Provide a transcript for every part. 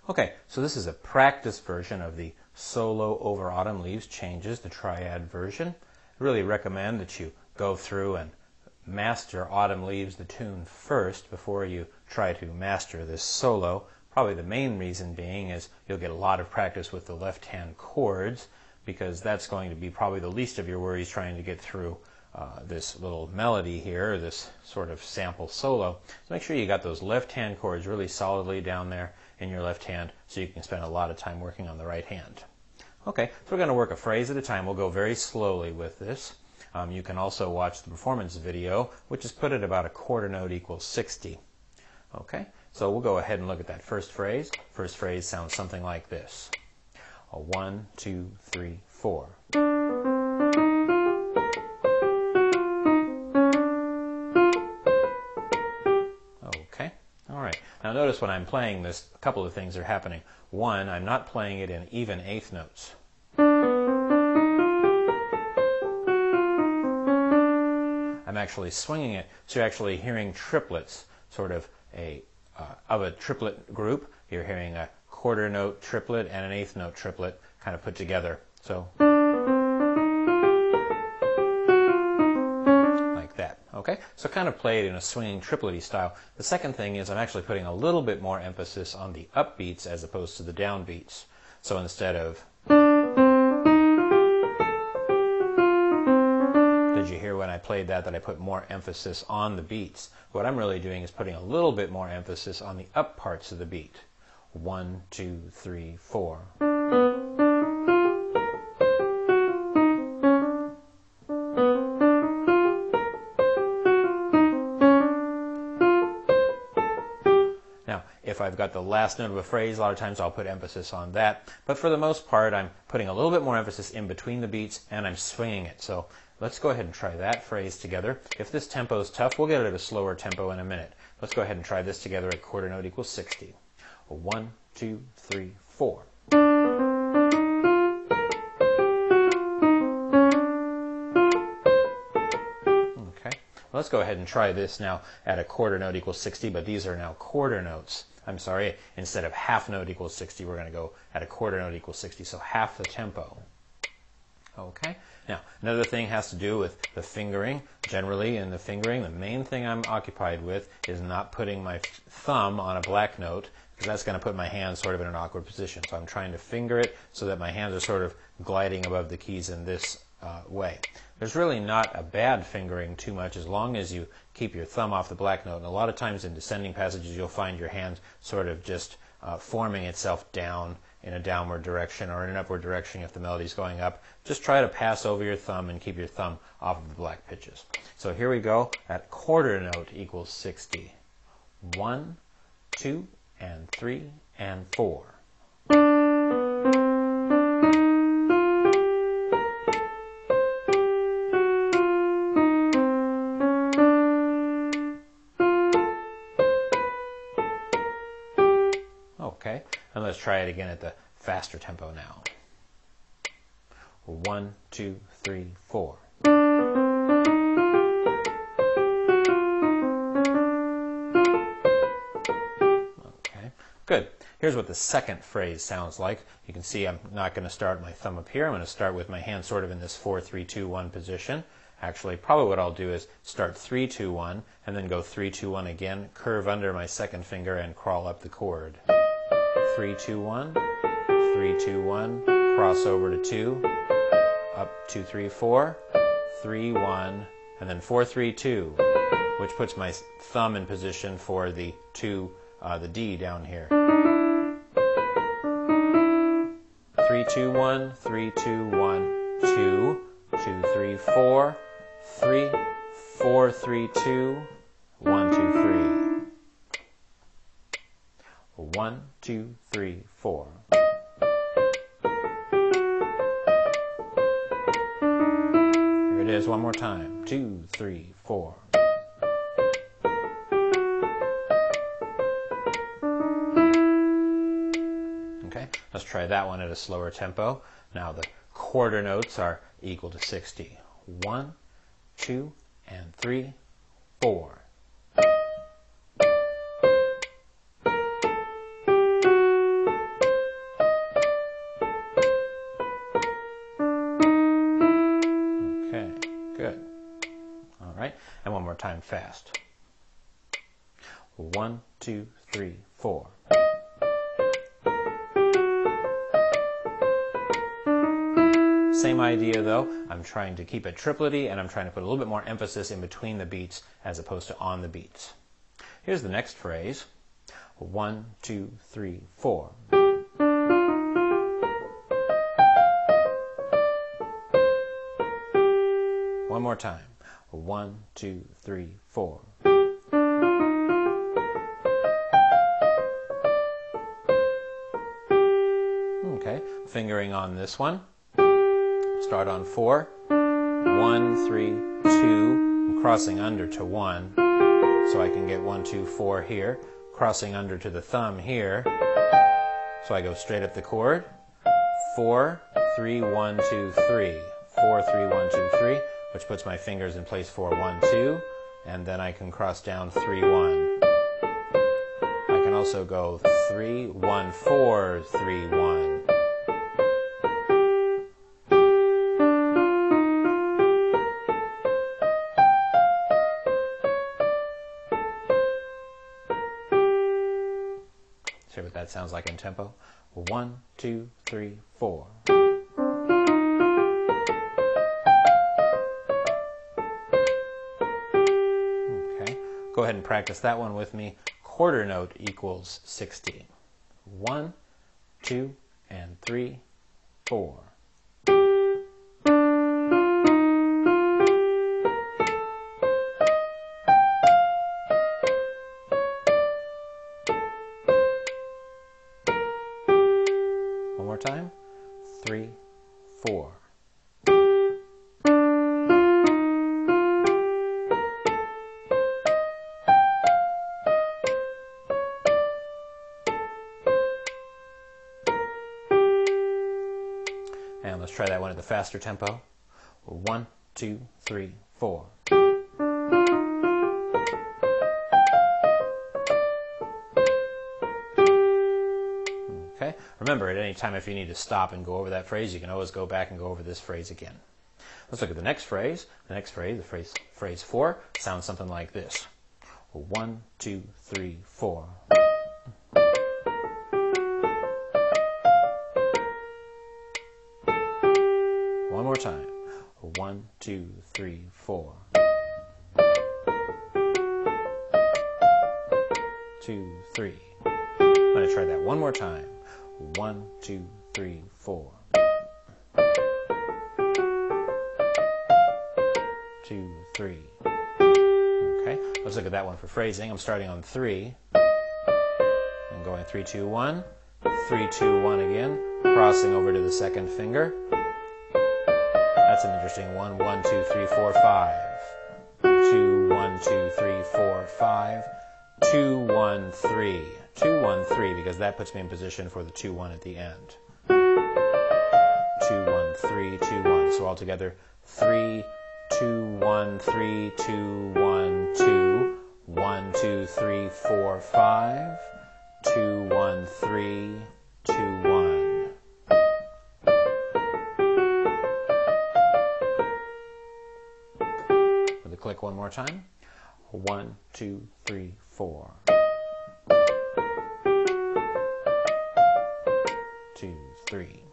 Okay, so this is a practice version of the solo over autumn leaves changes, the triad version. I really recommend that you go through and master Autumn Leaves, the tune, first before you try to master this solo. Probably the main reason being is you'll get a lot of practice with the left-hand chords, because that's going to be probably the least of your worries trying to get through this little melody here, this sort of sample solo. So make sure you got those left-hand chords really solidly down there in your left hand so you can spend a lot of time working on the right hand. Okay, so we're going to work a phrase at a time. We'll go very slowly with this. You can also watch the performance video, which is put at about a quarter note equals 60. Okay, so we'll go ahead and look at that first phrase. First phrase sounds something like this. 1, 2, 3, 4. Okay, all right. Now notice when I'm playing this, a couple of things are happening. One, I'm not playing it in even eighth notes. I'm actually swinging it, so you're actually hearing triplets, sort of a triplet group. You're hearing a quarter note triplet and an eighth note triplet kind of put together. So like that. Okay, so kind of play it in a swinging triplety style. The second thing is I'm actually putting a little bit more emphasis on the upbeats as opposed to the downbeats. So instead of, did you hear when I played that I put more emphasis on the beats? What I'm really doing is putting a little bit more emphasis on the up parts of the beat. 1, 2, 3, 4. Now, if I've got the last note of a phrase, a lot of times I'll put emphasis on that. But for the most part, I'm putting a little bit more emphasis in between the beats, and I'm swinging it. So let's go ahead and try that phrase together. If this tempo is tough, we'll get it at a slower tempo in a minute. Let's go ahead and try this together at quarter note equals 60. 1, 2, 3, 4. Okay, let's go ahead and try this now at a quarter note equals 60, but these are now quarter notes. I'm sorry, instead of half note equals 60, we're going to go at a quarter note equals 60, so half the tempo. Okay, now another thing has to do with the fingering. Generally in the fingering, the main thing I'm occupied with is not putting my thumb on a black note, because that's going to put my hand sort of in an awkward position. So I'm trying to finger it so that my hands are sort of gliding above the keys in this way. There's really not a bad fingering too much as long as you keep your thumb off the black note. And a lot of times in descending passages you'll find your hand sort of just forming itself down in a downward direction or in an upward direction if the melody's going up. Just try to pass over your thumb and keep your thumb off of the black pitches. So here we go at quarter note equals 60. 1, 2, and 3, and 4. Okay, and let's try it again at the faster tempo now. 1, 2, 3, 4. Okay, good. Here's what the second phrase sounds like. You can see I'm not going to start my thumb up here. I'm going to start with my hand sort of in this 4, 3, 2, 1 position. Actually, probably what I'll do is start 3, 2, 1, and then go 3, 2, 1 again, curve under my second finger, and crawl up the chord. 3, 2, 1, 3, 2, 1, cross over to 2, up 2, 3, 4, 3, 1, and then 4, 3, 2, which puts my thumb in position for the 2, the D down here. 3, 2, 1, 3, 2, 1, 2, 2, 3, 4, 3, 4, 3, 2, 1, 2, 3. 1, 2, 3, 4. Here it is one more time. 2, 3, 4. Okay, let's try that one at a slower tempo. Now the quarter notes are equal to 60. 1, 2, and 3, 4. fast. 1, 2, 3, 4. Same idea though, I'm trying to keep it triplety and I'm trying to put a little bit more emphasis in between the beats as opposed to on the beats. Here's the next phrase. 1, 2, 3, 4. One more time. 1, 2, 3, 4. Okay, fingering on this one. Start on 4. 1, 3, 2. I'm crossing under to 1. So I can get 1, 2, 4 here. Crossing under to the thumb here. So I go straight up the chord. 4, 3, 1, 2, 3. 4, 3, 1, 2, 3. Which puts my fingers in place for 1, 2. And then I can cross down 3, 1. I can also go 3, 1, 4, 3, 1. See what that sounds like in tempo? 1, 2, 3, 4. Okay, go ahead and practice that one with me. Quarter note equals 60. 1, 2, and 3, 4. One more time. 3, 4. And let's try that one at the faster tempo. 1, 2, 3, 4. Okay. Remember, at any time if you need to stop and go over that phrase, you can always go back and go over this phrase again. Let's look at the next phrase. The next phrase, phrase 4, sounds something like this. 1, 2, 3, 4. One more time. 1, 2, 3, 4. 2, 3. I'm going to try that one more time. 1, 2, 3, 4. 2, 3. Okay, let's look at that one for phrasing. I'm starting on 3 and going 3, 2, 1. 3, 2, 1 again. Crossing over to the second finger. That's an interesting one. 1, 2, 3, 4, 5. 2, 1, 2, 3, 4, 5. 2, 1, 3. 2, 1, 3, because that puts me in position for the 2, 1 at the end. 2, 1, 3, 2, 1. So all together, 3, 2, 1, 3, 2, 1, 2. 1, 2, 3, 4, 5. 2, 1, 3, 2, 1. With the click one more time. 1, 2, 3, 4. 2, 3.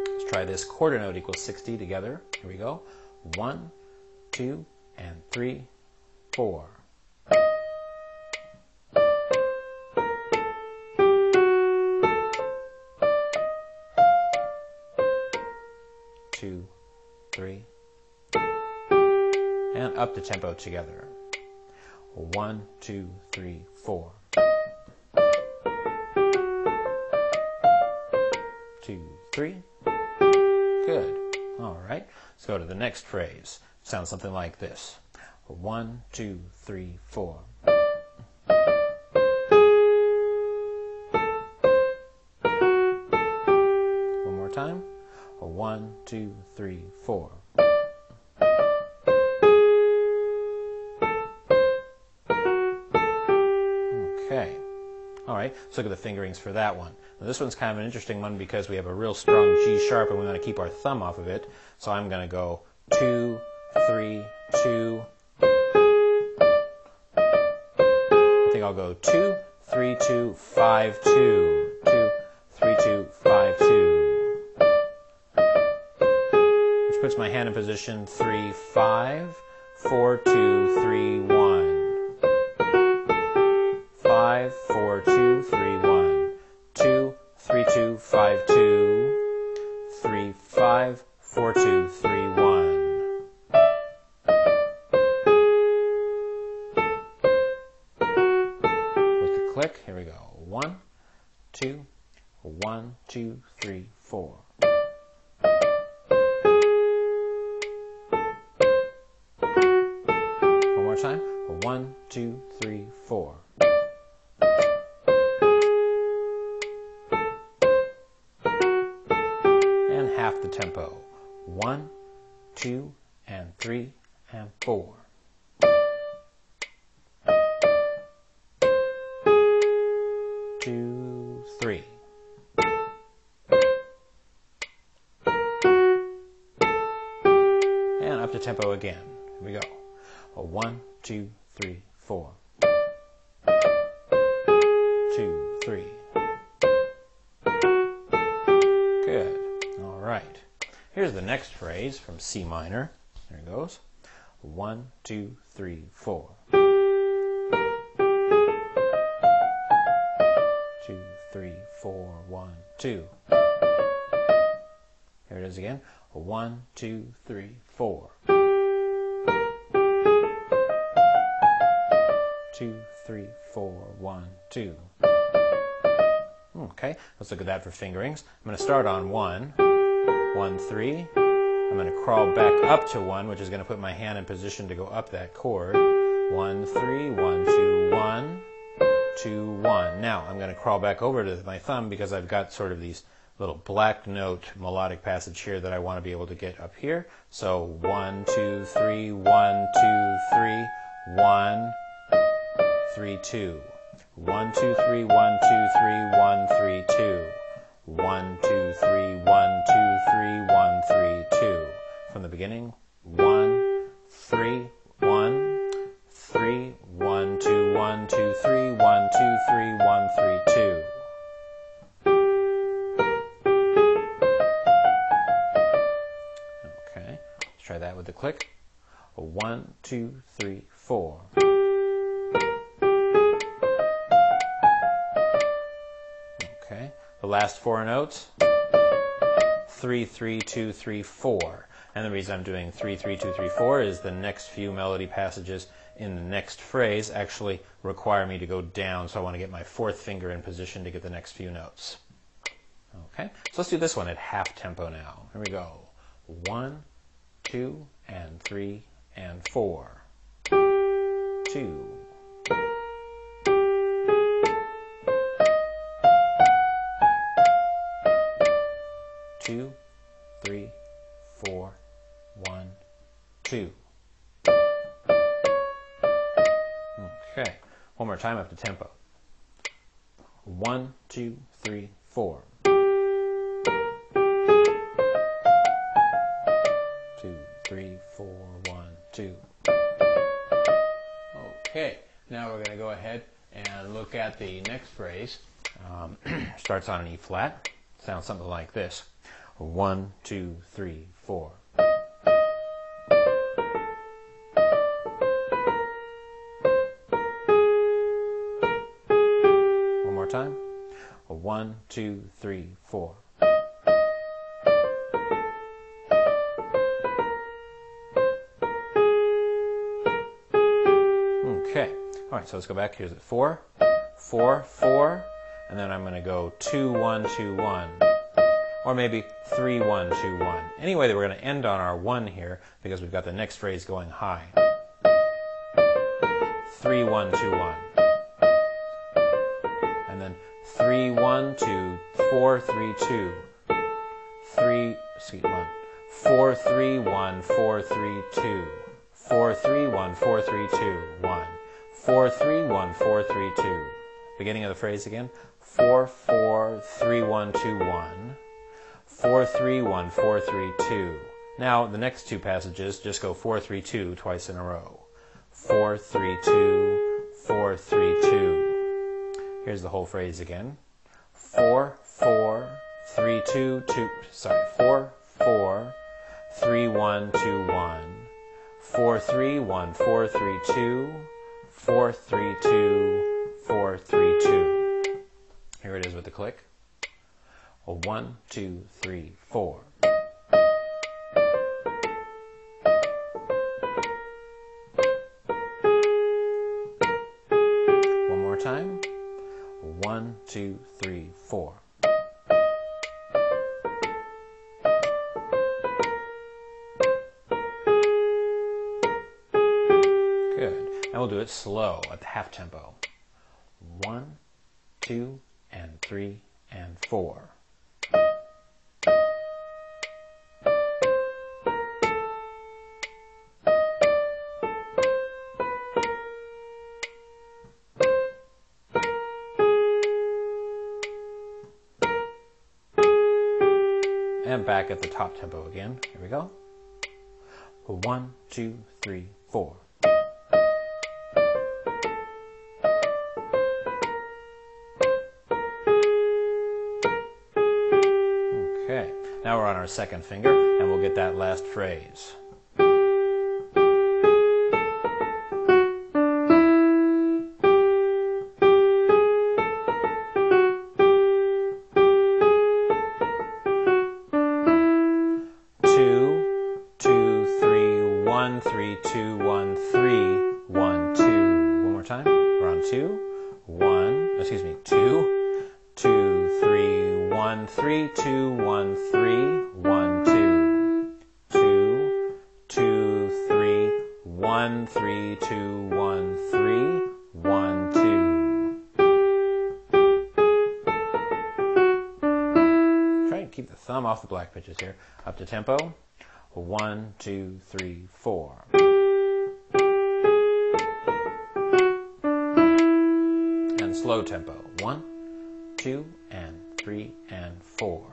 Let's try this. Quarter note equals 60 together. Here we go. 1, 2, and 3, 4. 2, 3. And up the tempo together. 1, 2, 3, 4. 2, 3. Good. All right. Let's go to the next phrase. Sounds something like this. 1, 2, 3, 4. One more time. 1, 2, 3, 4. Okay. All right, let's look at the fingerings for that one. Now, this one's kind of an interesting one because we have a real strong G sharp and we want to keep our thumb off of it. So I'm going to go 2, 3, 2. think I'll go 2, 3, 2, 5, 2. 2, 3, 2, 5, 2. Which puts my hand in position 3, 5, 4, 2, 3, 1. 5, 4, 2, 3, 1. 2, 3, 2, 5, 2. 3, 5, 4, 2, 3, 1. With the click, here we go. 1, 2, 1, 2, 3, 4. One more time. 1, 2, 3, 4. And half the tempo. 1, 2, and 3, and 4. 2, 3. And up to tempo again. Here we go. 1, 2, 3, 4. 2, 3. Good. All right. Here's the next phrase from C minor. There it goes. 1, 2, 3, 4. 2, 3, 4, 1, 2. Here it is again. 1, 2, 3, 4. 2, 3, 4, 1, 2. Okay, let's look at that for fingerings. I'm going to start on 1, 1, 3. I'm going to crawl back up to 1, which is going to put my hand in position to go up that chord. 1, 3, 1, 2, 1, 2, 1. Now I'm going to crawl back over to my thumb because I've got sort of these little black note melodic passage here that I want to be able to get up here. So 1, 2, 3, 1, 2, 3, 1, 3, 2. 1, 2, 3, 1, 2, 3, 1, 3, 2. 1, 2, 3, 1, 2, 3, 1, 3, 2. From the beginning, 1, 3, 1, 3, 1, 2, 1, 2, 3, 1, 2, 3, 1, 3, 2. Okay, let's try that with the click. 1, 2, 3, 4. Okay, the last 4 notes. 3, 3, 2, 3, 4. And the reason I'm doing 3, 3, 2, 3, 4 is the next few melody passages in the next phrase actually require me to go down, so I want to get my 4th finger in position to get the next few notes. Okay, so let's do this one at half tempo now. Here we go. 1, 2, and 3, and 4. 2. 2, 3, 4, 1, 2. Okay, one more time up to tempo. 1, 2, 3, 4. 2, 3, 4, 1, 2. Okay, now we're going to go ahead and look at the next phrase. Starts on an E flat. Sounds something like this. 1, 2, 3, 4. One more time. 1, 2, 3, 4. Okay. All right, so let's go back. Here's it. 4, 4, 4, and then I'm going to go 2, 1, 2, 1. Or maybe 3, 1, 2, 1. Anyway, we're going to end on our 1 here because we've got the next phrase going high. 3, 1, 2, 1. And then 3, 1, 2, 4, 3, 2. 3, 1. 4, 3, 1, 4, 3, 2. 4, 3, 1, 4, 3, 2, 1. 4, 3, 1, 4, 3, 2. Beginning of the phrase again. 4, 4, 3, 1, 2, 1. 4, 3, 1, 4, 3, 2. Now, the next two passages just go 4, 3, 2 twice in a row. 4, 3, 2, 4, 3, 2. Here's the whole phrase again. 4, 4, 3, 2, 2. Sorry, 4, 4, 3, 1, 2, 1. 4, 3, 1, 4, 3, 2. 4, 3, 2, 4, 3, 2. Here it is with the click. 1, 2, 3, 4. One more time. 1, 2, 3, 4. Good. Now we'll do it slow at the half tempo. 1, 2, and 3, and 4. And back at the top tempo again. Here we go. 1, 2, 3, 4. Okay, now we're on our second finger, and we'll get that last phrase. One, 3, 2, 1, 3, 1, 2. One more time. We're on 2, 1, excuse me, 2, 2, 3, 1, 3, 2, 1, 3, 1, 2. 2, 2, 3, 1, 3, 2, 1, 3, 1, 2. Try and keep the thumb off the black pitches here. Up to tempo. 1, 2, 3, 4. And slow tempo. 1, 2, and 3, and 4.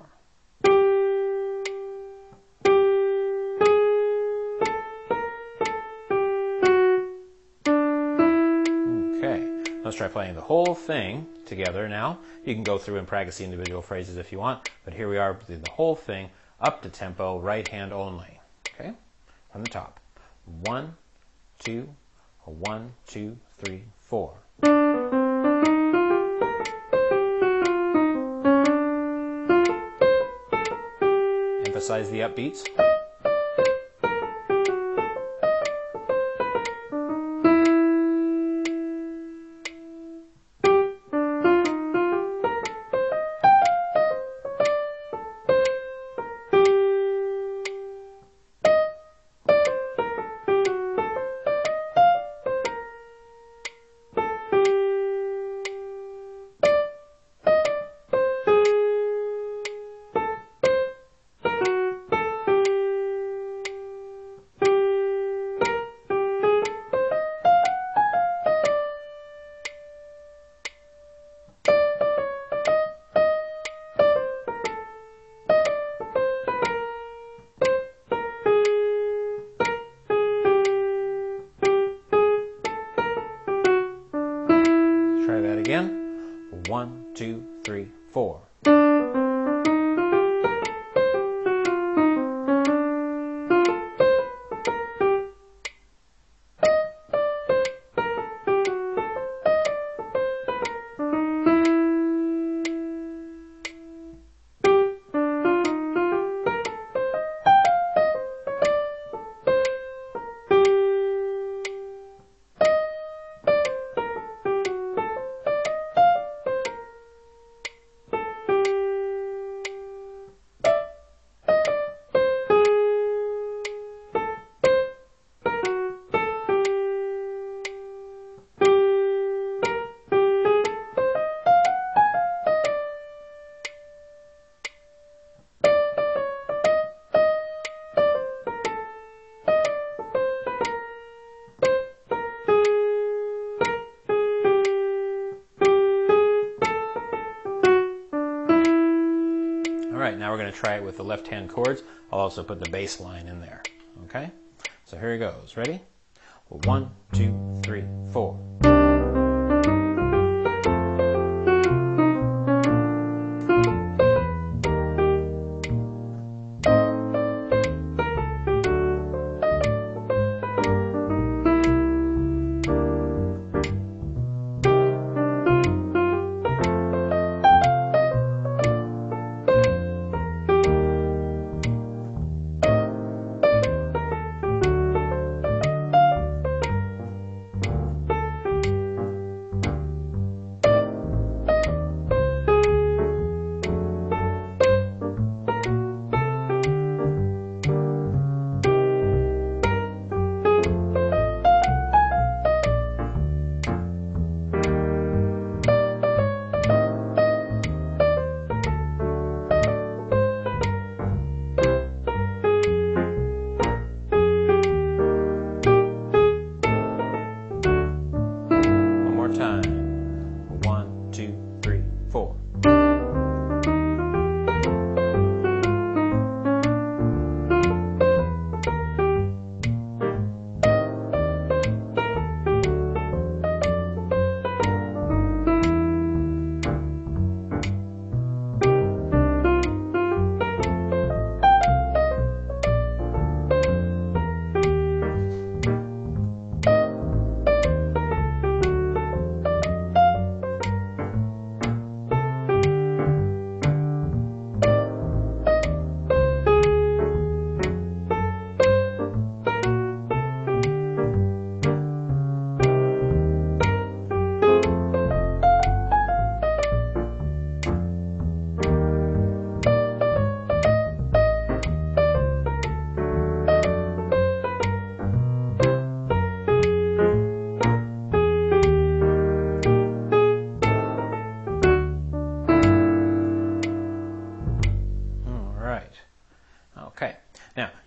Okay, let's try playing the whole thing together now. You can go through and practice the individual phrases if you want, but here we are doing the whole thing up to tempo, right hand only. Okay, from the top. 1, 2, 1, 2, 3, 4. Emphasize the upbeats. Try that again. 1, 2, 3, 4. Alright, now we're going to try it with the left-hand chords. I'll also put the bass line in there. Okay? So here it goes. Ready? 1, 2, 3, 4.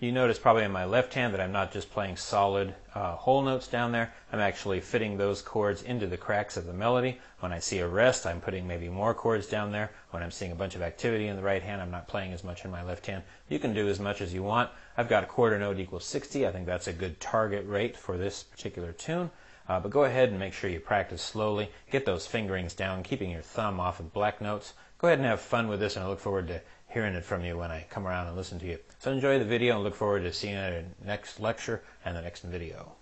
You notice probably in my left hand that I'm not just playing solid whole notes down there. I'm actually fitting those chords into the cracks of the melody. When I see a rest, I'm putting maybe more chords down there. When I'm seeing a bunch of activity in the right hand, I'm not playing as much in my left hand. You can do as much as you want. I've got a quarter note equals 60. I think that's a good target rate for this particular tune. But go ahead and make sure you practice slowly. Get those fingerings down, keeping your thumb off of black notes. Go ahead and have fun with this, and I look forward to hearing it from you when I come around and listen to you. So enjoy the video and look forward to seeing it in the next lecture and the next video.